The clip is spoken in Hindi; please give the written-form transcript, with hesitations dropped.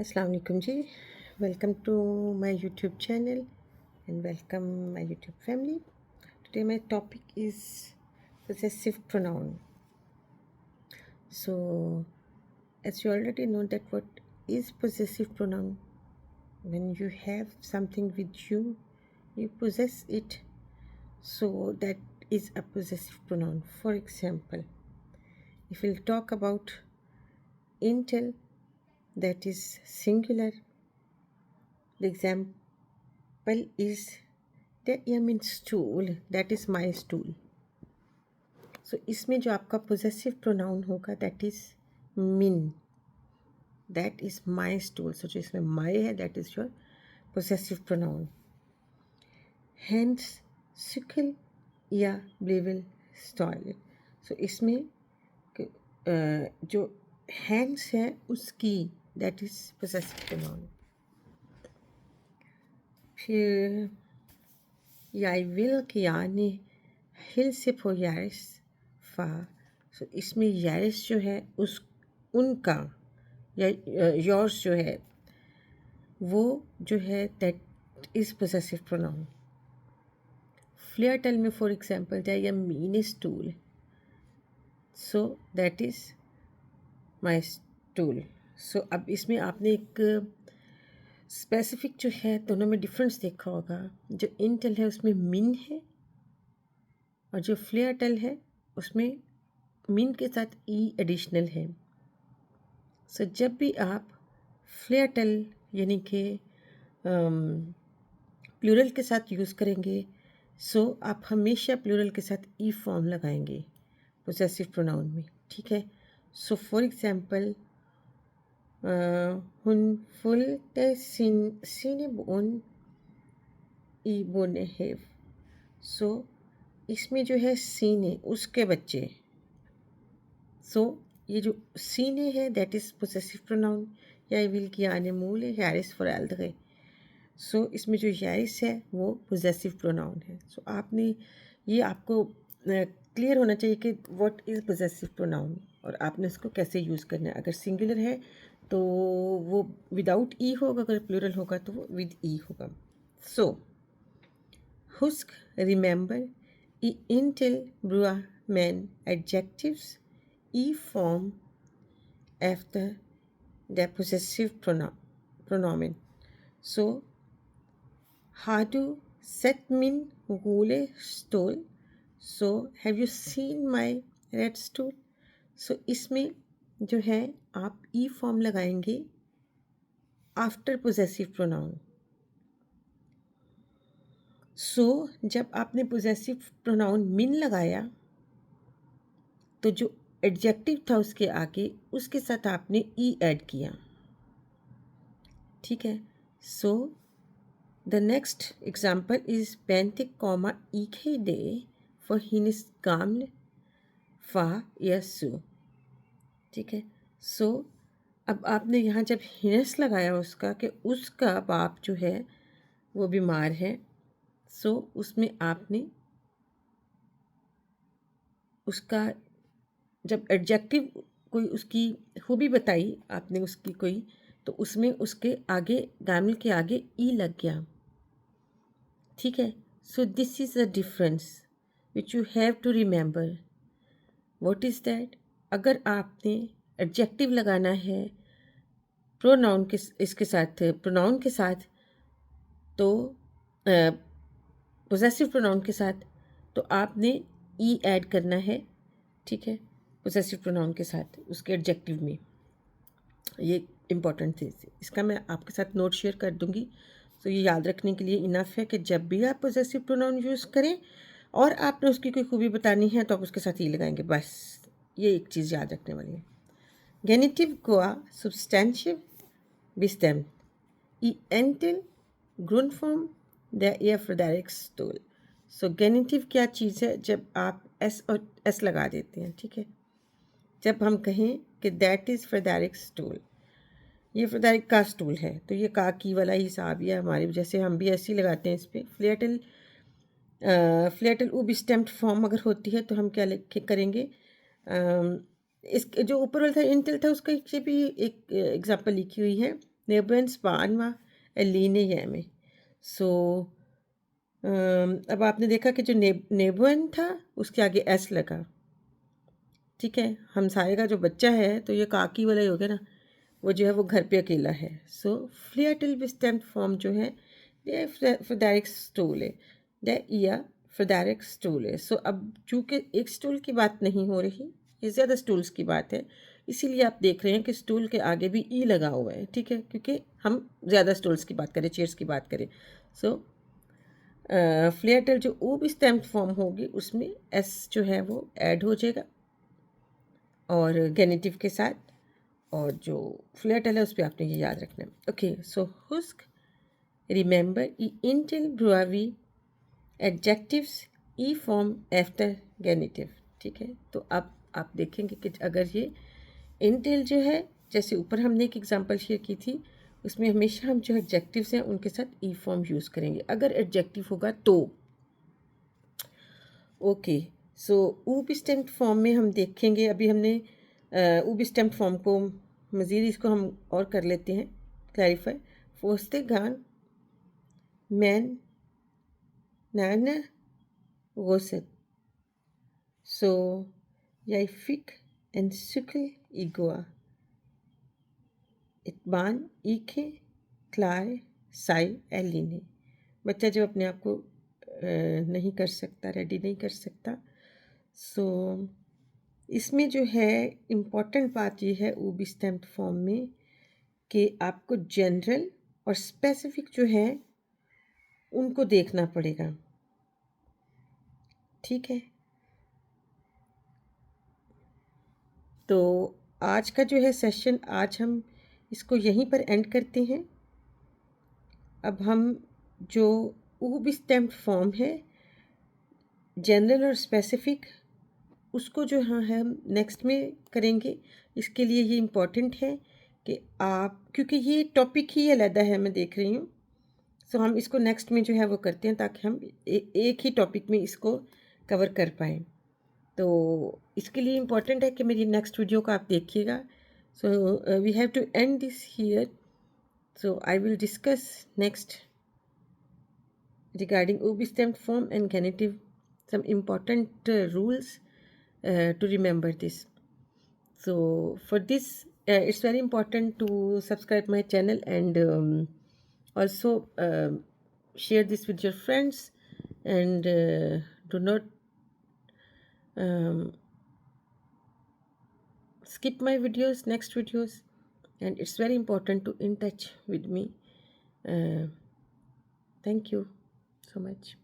Assalamu alaikum ji. Welcome to my YouTube channel and welcome my YouTube family. Today my topic is possessive pronoun. So as you already know that what is possessive pronoun? When you have something with you, you possess it. So that is a possessive pronoun. For example, if we'll talk about Intel, that is singular. The example is that I mean stool, that is my stool. So इसमें जो आपका possessive pronoun होगा that is min, that is my stool. So जो इसमें my है that is your possessive pronoun. Hence sickle या blevel toilet. So इसमें जो hands है उसकी that is possessive pronoun. फिर jag vill gärna hälsa på Jaris far. So इसमें यारिस जो है उस उनका या योर्स जो है वो जो है दैट इज़ पोजेसिव प्रोनाउन. फ्लेयरटल में फॉर एग्जांपल है या मीन स्टूल. So that is my stool. सो अब इसमें आपने एक स्पेसिफिक जो है दोनों में डिफरेंस देखा होगा. जो इंटेल है उसमें मिन है और जो फ्लेयरटल है उसमें मिन के साथ ई एडिशनल है. सो जब भी आप फ्लेयरटल यानी कि प्लूरल के साथ यूज़ करेंगे सो आप हमेशा प्लूरल के साथ ई फॉर्म लगाएंगे पोजेसिव प्रोनाउन में. ठीक है. So for example hun fulgte sine barn i barnehave. सो इसमें जो है सीने उसके बच्चे. सो ये जो सीने है दैट इज़ पोजेसिव प्रोनाउन. या विल की आने मूल है यारिस फॉर एल्दगे. सो इसमें जो यारिस है वो पोजेसिव प्रोनाउन है. सो आपने ये आपको क्लियर होना चाहिए कि व्हाट इज़ पोजेसिव प्रोनाउन और आपने इसको कैसे यूज़ करना है. अगर सिंगुलर है तो वो विदाउट ई होगा, अगर प्लूरल होगा तो वो विद ई होगा. सो हुस्क रिमेंबर ई इंटिल ब्रुआ मैन adjectives E form after the possessive pronomen. So how to set min gule stool. So have you seen my red stool? So इसमें जो है आप ई फॉर्म लगाएंगे आफ्टर पोजेसिव प्रोनाउन. सो जब आपने पोजेसिव प्रोनाउन मिन लगाया तो जो एडजेक्टिव था उसके आगे उसके साथ आपने ई ऐड किया. ठीक है. So the next example is Bente komma ikväll för hennes gamle far Jesu. ठीक है. सो अब आपने यहाँ जब हिनस लगाया उसका कि उसका बाप जो है वो बीमार है. सो उसमें आपने उसका जब एडजेक्टिव कोई उसकी खूबी बताई आपने उसकी कोई तो उसमें उसके आगे गामिल के आगे ई लग गया. ठीक है. So this is a difference which you have to remember. What is that? अगर आपने एडजेक्टिव लगाना है प्रोनाउन के इसके साथ प्रोनाउन के साथ तो पोजेसिव प्रोनाउन के साथ तो आपने ई ऐड करना है. ठीक है. पोजेसिव प्रोनाउन के साथ उसके एडजेक्टिव में. ये इम्पॉर्टेंट थी. इसका मैं आपके साथ नोट शेयर कर दूंगी. तो ये याद रखने के लिए इनफ है कि जब भी आप पोजेसिव प्रोनाउन यूज़ करें और आपने उसकी कोई खूबी बतानी है तो आप उसके साथ ई लगाएंगे. बस ये एक चीज़ याद रखने वाली है. गेनिटिव Goa substantiv bestämt i entil grundform der erforderliga stol. सो गेनिटिव क्या चीज़ है? जब आप एस और एस लगा देते हैं. ठीक है. जब हम कहें कि दैट इज़ फ्रेडरिक स्टूल, ये फ्रेडरिक का स्टूल है तो ये का की वाला हिसाब या हमारे जैसे हम भी ऐसे ही लगाते हैं इस पर. फ्लेटल ऊ स्टेम्प्ड फॉर्म अगर होती है तो हम क्या करेंगे. इस जो ऊपर वाला था इंटेल था उसका भी एक एग्जांपल लिखी हुई है Neben waren wir Aline Jäme. So अब आपने देखा कि जो नेबन था उसके आगे एस लगा, ठीक है। हमसाये का जो बच्चा है तो ये काकी वाला ही हो गया ना, वो जो है वो घर पे अकेला है। सो फ्लियाटिल बिस्टेम्ड फॉर्म जो है ये फ्रेडरिक स्टूल है, द इया फ्रेडरिक स्टूल है। सो अब चूँकि एक स्टूल की बात नहीं हो रही, ये ज़्यादा स्टूल्स की बात है, इसीलिए आप देख रहे हैं कि स्टूल के आगे भी ई लगा हुआ है, ठीक है, क्योंकि हम ज़्यादा स्टूल्स की बात करें, चेयर्स की बात करें। सो फ्लेटल जो ऊब स्टैम्प फॉर्म होगी उसमें एस जो है वो ऐड हो जाएगा और गेनेटिव के साथ, और जो फ्लेटल है उस पर आपने ये याद रखना है। ओके, सो हुस्क remember E इंटिल ब्रुआवी adjectives E form after गेनेटिव, ठीक है। तो अब आप देखेंगे कि अगर ये इंटिल जो है, जैसे ऊपर हमने एक एग्जांपल शेयर की थी, उसमें हमेशा हम जो एडजेक्टिव्स हैं उनके साथ ई फॉर्म यूज़ करेंगे अगर एडजेक्टिव होगा तो। ओके, सो ऊब स्टेम्प्ड फॉर्म में हम देखेंगे, अभी हमने ऊब स्टेम्प्ड फॉर्म को मज़ीद इसको हम और कर लेते हैं क्लैरिफाई। फोस्ते गान मैन नाना गोसत, सो jij fik en sukkel igua इतबान ईखे क्लार Sai एलिने। बच्चा जब अपने आप को नहीं कर सकता, रेडी नहीं कर सकता, सो इसमें जो है इम्पॉर्टेंट बात ये है ऊब स्टैम्प्ड फॉर्म में कि आपको जनरल और स्पेसिफिक जो है उनको देखना पड़ेगा, ठीक है। तो आज का जो है सेशन, आज हम इसको यहीं पर एंड करते हैं। अब हम जो ऊब स्टैम्प्ड फॉर्म है जनरल और स्पेसिफिक, उसको जो हाँ हम नेक्स्ट में करेंगे। इसके लिए ये इम्पॉर्टेंट है कि आप, क्योंकि ये टॉपिक ही अलग है, मैं देख रही हूँ, सो हम इसको नेक्स्ट में जो है वो करते हैं ताकि हम एक ही टॉपिक में इसको कवर कर पाएँ। तो इसके लिए इम्पॉर्टेंट है कि मेरी नेक्स्ट वीडियो को आप देखिएगा। So we have to end this here, so I will discuss next regarding OB stamped form and genitive, some important rules to remember this. So for this it's very important to subscribe my channel and also share this with your friends, and do not um, skip my videos, next videos, and it's very important to in touch with me. Thank you so much.